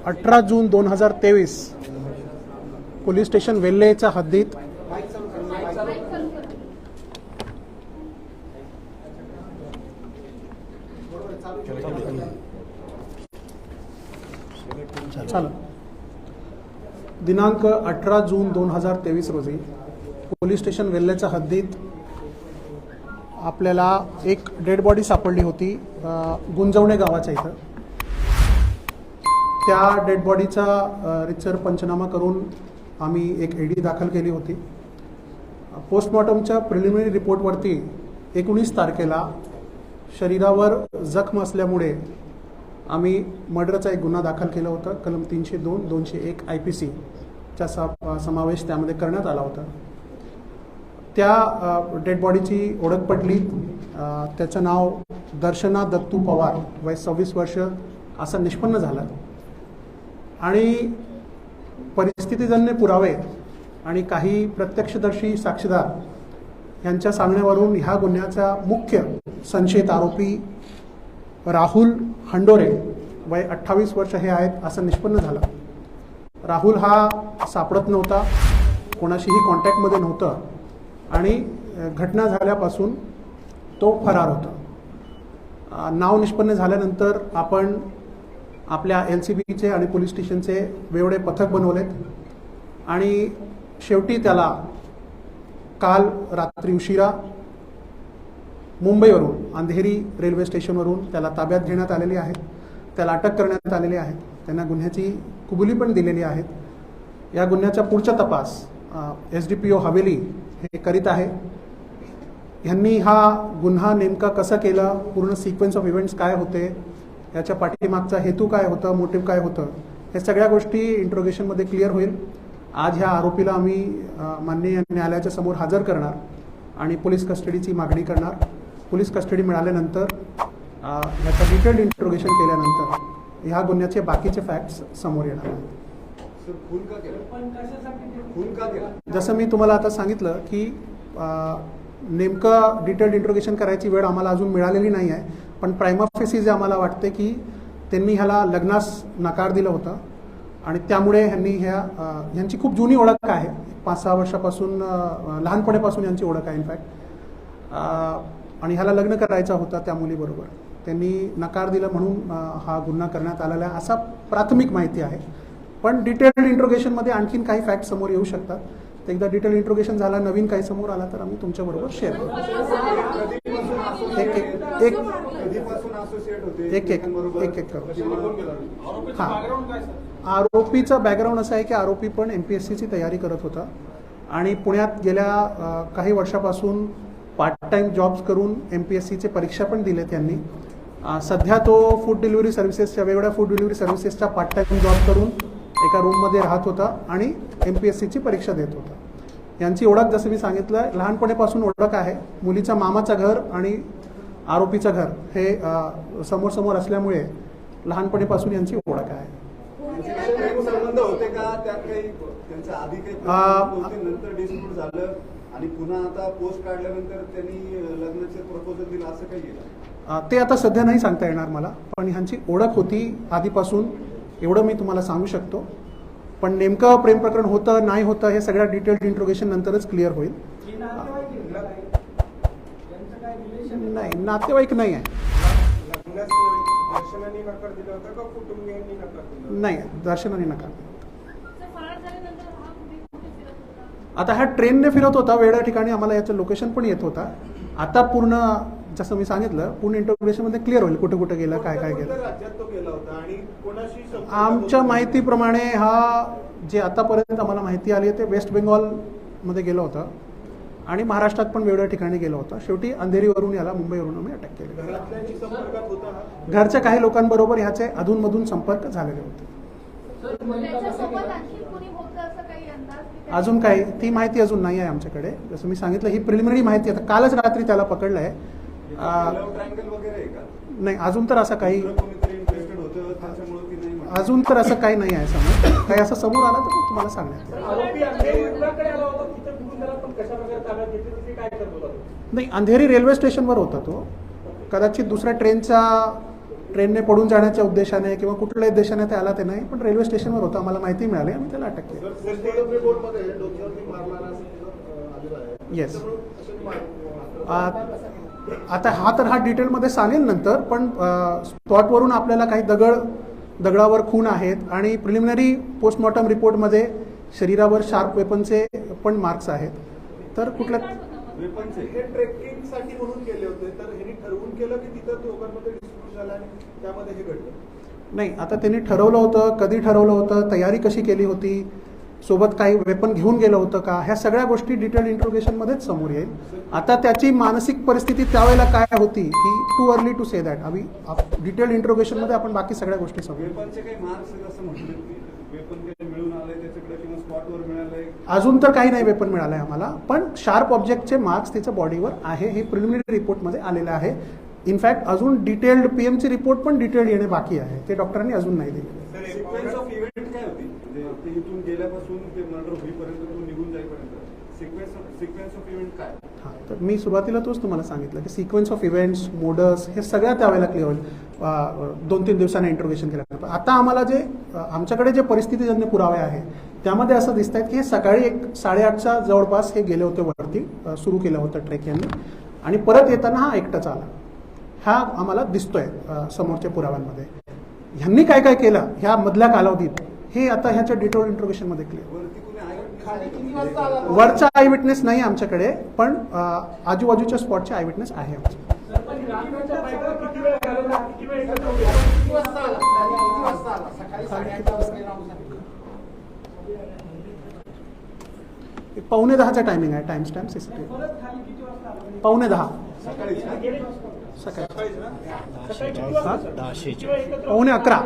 18 जून 2023 police station वेल्हेच्या हद्दीत दिनांक 18 जून 2023 रोजी पोलीस स्टेशन वेल्हेच्या हद्दीत आपल्याला एक डेड बॉडी सापडली होती गुंजवणे गावाच्या इथं। त्या डेड बॉडीचा रितसर पंचनामा करून आम्ही एक एडी दाखल केली होती। पोस्टमॉर्टमच्या प्रिलिमिनरी रिपोर्टवरती 19 तारखेला शरीरावर जखम असल्यामुळे आम्ही मर्डरचा एक गुन्हा दाखल केला होता। कलम 302, 201 IPC चा समावेश त्यामध्ये करण्यात आला होता। त्या डेड बॉडीची ओळख पडली। त्याचं नाव दर्शना दत्तू पवार, वय 26 वर्ष असं निष्पन्न झालं आणि परिस्थितीजन्य पुरावे आणि काही प्रत्यक्षदर्शी साक्षीदार यांच्या सांगण्यावरून ह्या गुन्ह्याचा मुख्य संशयित आरोपी राहुल हंडोरे, वय 28 वर्ष हे आहेत असं निष्पन्न झालं। राहुल हा सापडत नव्हता, कोणाशीही कॉन्टॅक्टमध्ये नव्हतं आणि घटना झाल्यापासून तो फरार होता। नाव निष्पन्न झाल्यानंतर आपण आपल्या LCBचे आणि पोलीस स्टेशनचे वेगळे पथक बनवलेत आणि शेवटी त्याला काल रात्री उशिरा मुंबईवरून अंधेरी रेल्वे स्टेशनवरून त्याला ताब्यात घेण्यात आलेली आहे। त्याला अटक करण्यात आलेली आहे। त्यांना गुन्ह्याची कबुली पण दिलेली आहे। या गुन्ह्याचा पुढचा तपास SDPO हवेली हे करीत आहे। यांनी हा गुन्हा नेमका कसा केला, पूर्ण सिक्वेन्स ऑफ इव्हेंट्स काय होते, याच्या पाठीमागचा हेतू काय होता, मोटिव्ह काय होतं, हे सगळ्या गोष्टी इंट्रोगेशनमध्ये क्लिअर होईल। आज ह्या आरोपीला आम्ही माननीय न्यायालयाच्या समोर हजर करणार आणि पोलीस कस्टडीची मागणी करणार। पोलीस कस्टडी मिळाल्यानंतर ह्याचं डिटेल्ड इंट्रोगेशन केल्यानंतर ह्या गुन्ह्याचे बाकीचे फॅक्ट्स समोर येणार आहेत। जसं मी तुम्हाला आता सांगितलं की नेमकं डिटेल्ड इंट्रोगेशन करायची वेळ आम्हाला अजून मिळालेली नाही आहे, पण प्रायमा फेसी जे आम्हाला वाटते की त्यांनी ह्याला लग्नास नकार दिला होता आणि त्यामुळे ह्यांची खूप जुनी ओळख आहे। 5-6 वर्षापासून लहानपणापासून यांची ओळख आहे इनफॅक्ट, आणि ह्याला लग्न करायचा होता त्या मुलीबरोबर। त्यांनी नकार दिला म्हणून हा गुन्हा करण्यात आलेला आहे असा प्राथमिक माहिती आहे, पण डिटेल्ड इंट्रोगेशनमध्ये आणखीन काही फॅक्ट समोर येऊ शकतात। तर एकदा डिटेल इंट्रोगेशन झाला, नवीन काही समोर आला तर आम्ही तुमच्याबरोबर शेअर करू। एक करू। आरोपीचं बॅकग्राऊंड असं आहे की आरोपी पण MPSCची तयारी करत होता आणि पुण्यात गेल्या काही वर्षापासून पार्ट टाइम जॉब्स करून MPSCचे परीक्षा पण दिले त्यांनी। सध्या तो फूड डिलिव्हरी सर्व्हिसेसच्या वेगवेगळ्या फूड डिलिव्हरी सर्व्हिसेसच्या पार्ट टाइम जॉब करून एका रूममध्ये राहत होता आणि MPSCची परीक्षा देत होता। यांची ओळख जसं मी सांगितलं लहानपणापासून ओळख आहे। मुलीच्या मामाचं घर आणि आरोपीचं घर हे समोर समोर असल्यामुळे लहानपणापासून यांची ओळख आहे। ते आता सध्या नाही सांगता येणार मला, पण ह्यांची ओळख होती आधीपासून एवढं मी तुम्हाला सांगू शकतो। पण नेमकं प्रेम प्रकरण होतं नाही होतं हे सगळ्या डिटेल्ड इंट्रोगेशन नंतरच क्लिअर होईल। नाही, नातेवाईक नाही आहे। नाही, दर्शनाने नकार। आता हा ट्रेनने फिरत होता वेगळ्या ठिकाणी, आम्हाला याचं लोकेशन पण येत होता। आता पूर्ण जसं मी सांगितलं पूर्ण इंट्रोगेशन मध्ये क्लिअर होईल कुठे कुठे गेला, काय काय गेलं। आमच्या माहितीप्रमाणे हा जे आतापर्यंत आम्हाला माहिती आली आहे ते वेस्ट बेंगॉल मध्ये गेला होता आणि महाराष्ट्रात पण वेगवेगळ्या ठिकाणी गेला होता। शेवटी अंधेरीवरून याला मुंबईवरून आम्ही अटक केली। घरच्या काही लोकांबरोबर ह्याचे अधूनमधून संपर्क झालेले होते। अजून काही ती माहिती अजून नाही आहे आमच्याकडे। जसं मी सांगितलं ही प्रिलिमिनरी माहिती आहे। कालच रात्री त्याला पकडलं आहे। नाही, अजून तर असं काही नाही आहे समोर। काही असं समोर आला तर तुम्हाला सांगण्यात नाही। अंधेरी रेल्वे स्टेशनवर होता तो, कदाचित दुसऱ्या ट्रेनचा ट्रेनने पडून जाण्याच्या उद्देशाने किंवा कुठल्याही उद्देशाने ते आला ते नाही, पण रेल्वे स्टेशनवर होतं, आम्हाला माहिती मिळाली, आम्ही त्याला अटक केली. येस. आता हा डिटेलमध्ये सांगेल नंतर, पण स्पॉटवरून आपल्याला काही दगडावर खून आहेत आणि प्रिलिमिनरी पोस्टमॉर्टम रिपोर्टमध्ये शरीरावर शार्प वेपनचे पण मार्क्स आहेत. तर कुठल्या वेपनचे हे ट्रेकिंगसाठी म्हणून केले होते, तर ह्यांनी ठरवून केलं की तिथं दोघांमध्ये डिस्प्यूट झाला आणि त्यामध्ये हे घडलं? नाही, आता त्यांनी ठरवलं होतं, कधी ठरवलं होतं, तयारी कशी केली होती, सोबत काही वेपन घेऊन गेलं होतं का, ह्या सगळ्या गोष्टी डिटेल इंट्रोगेशनमध्येच समोर येईल. आता त्याची मानसिक परिस्थिती त्यावेळेला काय होती ही too early to say that. आम्ही डिटेल इंट्रोगेशनमध्ये आपण बाकी सगळ्या गोष्टी समोर. वेपनचे काही मार्क्स असं म्हटलं की वेपन काही मिळून आलंय त्याच्याकडे किंवा स्पॉटवर मिळालंय? अजून तर काही नाही वेपन मिळालंय आम्हाला, पण शार्प ऑब्जेक्टचे मार्क्स त्याच्या बॉडीवर आहे, हे प्रिलिमिनरी रिपोर्टमध्ये आलेलं आहे. इनफॅक्ट अजून डिटेल्ड पीएमची रिपोर्ट पण डिटेल्ड येणे बाकी आहे, ते डॉक्टरांनी अजून नाही दिले. सिक्वेन्स ऑफ इव्हेंट काय होती, म्हणजे ते इथून गेल्यापासून ते मर्डर होईपर्यंत तो निघून जाईपर्यंत सिक्वेन्स ऑफ इव्हेंट काय? हां, तर मी सुरुवातीला तोच तुम्हाला सांगितलं की सिक्वेन्स ऑफ इव्हेंट्स, मोडस, हे सगळ्या त्यावेळेला क्लिअर होईल 2-3 दिवसांनी इंट्रोगेशन केल्यानंतर. आता आम्हाला जे आमच्याकडे जे परिस्थितीजन्य पुरावे आहे त्यामध्ये असं दिसत आहेत की हे सकाळी 8:30च्या जवळपास हे गेले होते वरती, सुरू केलं होतं ट्रेक यांनी, आणि परत येताना हा एकटाच आला, हा आम्हाला दिसतोय समोरच्या पुराव्यांमध्ये. ह्यांनी काय काय केलं ह्या मधल्या कालावधीत हे आता ह्याच्या डिटेल इंट्रोगेशनमध्ये क्लिअर. वरचा आय विटनेस नाही आमच्याकडे, पण आजूबाजूच्या स्पॉटचे आय विटनेस आहे आमच्याकडे. पावणे 10चा टायमिंग आहे, टाइम स्टॅम्प सीसीटीव्ही. पावणे 10 सकाळी. पावणे 11.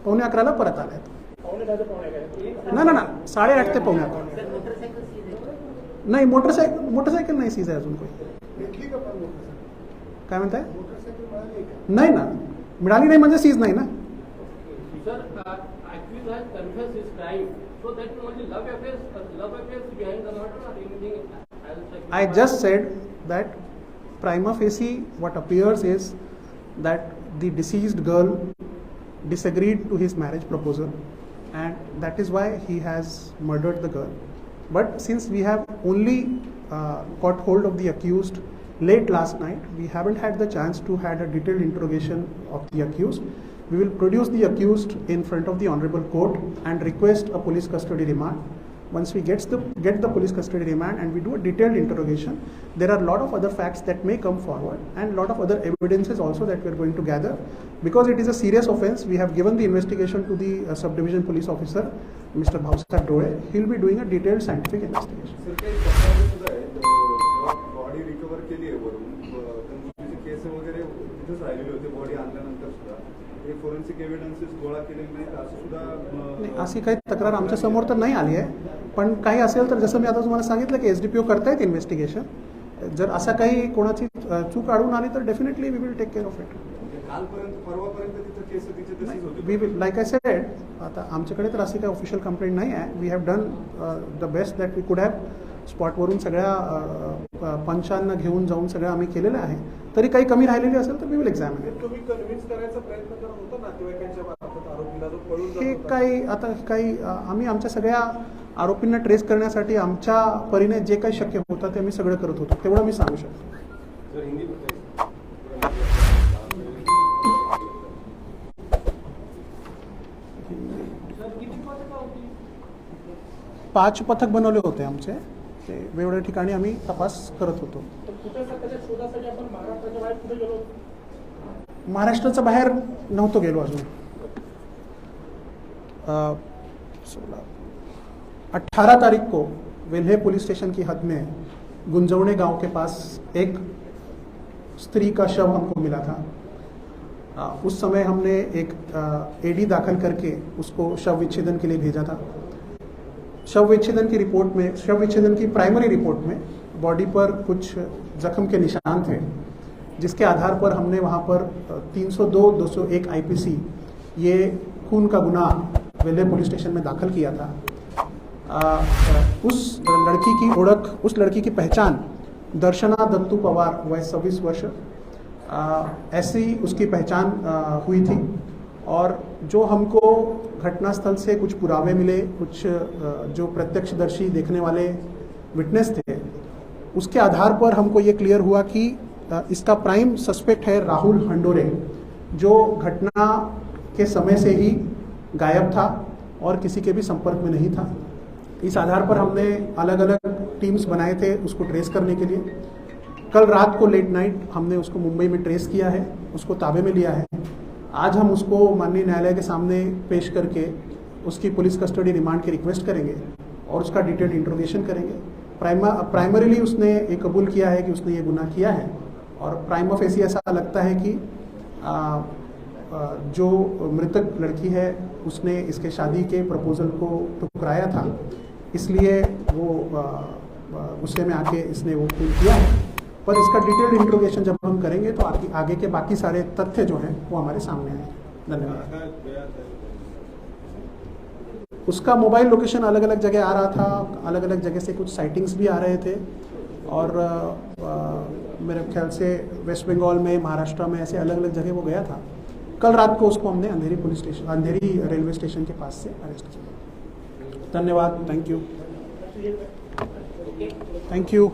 पावणे 11ला परत आलाय. ना 8:30 ते पावणे 11. नाही, मोटरसायकल नाही सीज आहे अजून कोणी. काय म्हणताय? नाही ना, मिळाली नाही म्हणजे सीज नाही ना. I just said that prima facie what appears is that the deceased girl disagreed to his marriage proposal, and that is why he has murdered the girl. But since we have only got hold of the accused late last night, we haven't had the chance to had a detailed interrogation of the accused. We will produce the accused in front of the honorable court and request a police custody remand. Once we get the police custody remand and we do a detailed interrogation, there are a lot of other facts that may come forward and a lot of other evidences also that we are going to gather. Because it is a serious offence, we have given the investigation to the subdivision police officer, Mr. Bhausat Dole. He will be doing a detailed scientific investigation. Body recover केली आहे वरून, केस वगैरे तिथेच राहिलेले होते body आणल्यानंतर सुद्धा, हे फोरेन्सिक एव्हिडन्सेस गोळा केलेले नाहीत असं सुद्धा. अशी काही तक्रार आमच्या समोर तर नाही आली आहे, पण काही असेल तर जसं मी आता तुम्हाला सांगितलं की SDPO करतायत इन्व्हेस्टिगेशन. जर असा काही कोणाची चूक आढळून आली तर definitely we will take care of it. कालपर्यंत परवापर्यंत तिथं केस तिचे तशीच होती. We will, like I said, आता आमच्याकडे तर अशी काही ऑफिशियल कंप्लेंट नाही आहे. We have done the best that we could have. स्पॉटवरून सगळ्या पंचांना घेऊन जाऊन सगळं आम्ही केलेलं आहे. तरी काही कमी राहिलेली असेल तर वी विल एक्झामिन. तुम्ही कन्व्हिन्स करायचा प्रयत्न करत होता नातेवाईकांच्या बाबतीत आरोपीला जो पळून जात हे होता? काही आम्ही आमच्या सगळ्या आरोपींना ट्रेस करण्यासाठी आमच्या परीने जे काही शक्य होतं ते आम्ही सगळं करत होतो, तेवढं मी सांगू शकतो. 5 पथक बनवले होते आमचे, ते वेगवेगळ्या ठिकाणी आम्ही तपास करत होतो. महाराष्ट्राच्या बाहेर नव्हतो गेलो अजून. 18 तारीख को वेल्हे पुलिस स्टेशन की हद में गुंजौने गांव के पास एक स्त्री का शव हमको मिला था. उस समय हमने एक AD दाखिल करके उसको शव विच्छेदन के लिए भेजा था. शव विच्छेदन की प्राइमरी रिपोर्ट में बॉडी पर कुछ जख्म के निशान थे, जिसके आधार पर हमने वहाँ पर 302-201 IPC ये खून का गुनाह वेल्हे पुलिस स्टेशन में दाखिल किया था. उस लड़की की पहचान दर्शना दत्तू पवार, वय 26 वर्ष, ऐसी उसकी पहचान हुई थी और जो हमको घटनास्थल से कुछ पुरावे मिले, कुछ जो प्रत्यक्षदर्शी देखने वाले विटनेस थे, उसके आधार पर हमको ये क्लियर हुआ कि इसका प्राइम सस्पेक्ट है राहुल हंडोरे, जो घटना के समय से ही गायब था और किसी के भी संपर्क में नहीं था। इस आधार पर हमने अलग अलग टीम्स बनाए थे उसको ट्रेस करने के लिए। कल रात को लेट नाइट हमने उसको मुंबई में ट्रेस किया है, उसको ताबे में लिया है। आज हम उसको माननीय न्यायालय के सामने पेश करके उसकी पुलिस कस्टडी रिमांड की रिक्वेस्ट करेंगे और उसका डिटेल्ड इंट्रोगेशन करेंगे। प्राइमरीली उसने ये कबूल किया है कि उसने ये गुनाह किया है और प्राइमा फेसी ऐसा लगता है कि जो मृतक लड़की है उसने इसके शादी के प्रपोजल को ठुकराया था, इसलिए वो गुस्से में आके इसने वो खून किया है। पर इसका डिटेल्ड इंट्रोगेशन जब हम करेंगे तो आगे के बाकी सारे तथ्य जो हैं वो हमारे सामने आएंगे। धन्यवाद। उसका मोबाइल लोकेशन अलग अलग जगह आ रहा था, अलग अलग जगह से कुछ साइटिंग्स भी आ रहे थे और मेरे ख्याल से वेस्ट बंगाल में, महाराष्ट्र में, ऐसे अलग अलग जगह वो गया था। कल रात को उसको हमने अंधेरी रेलवे स्टेशन के पास से अरेस्ट किया। धन्यवाद। Thank you.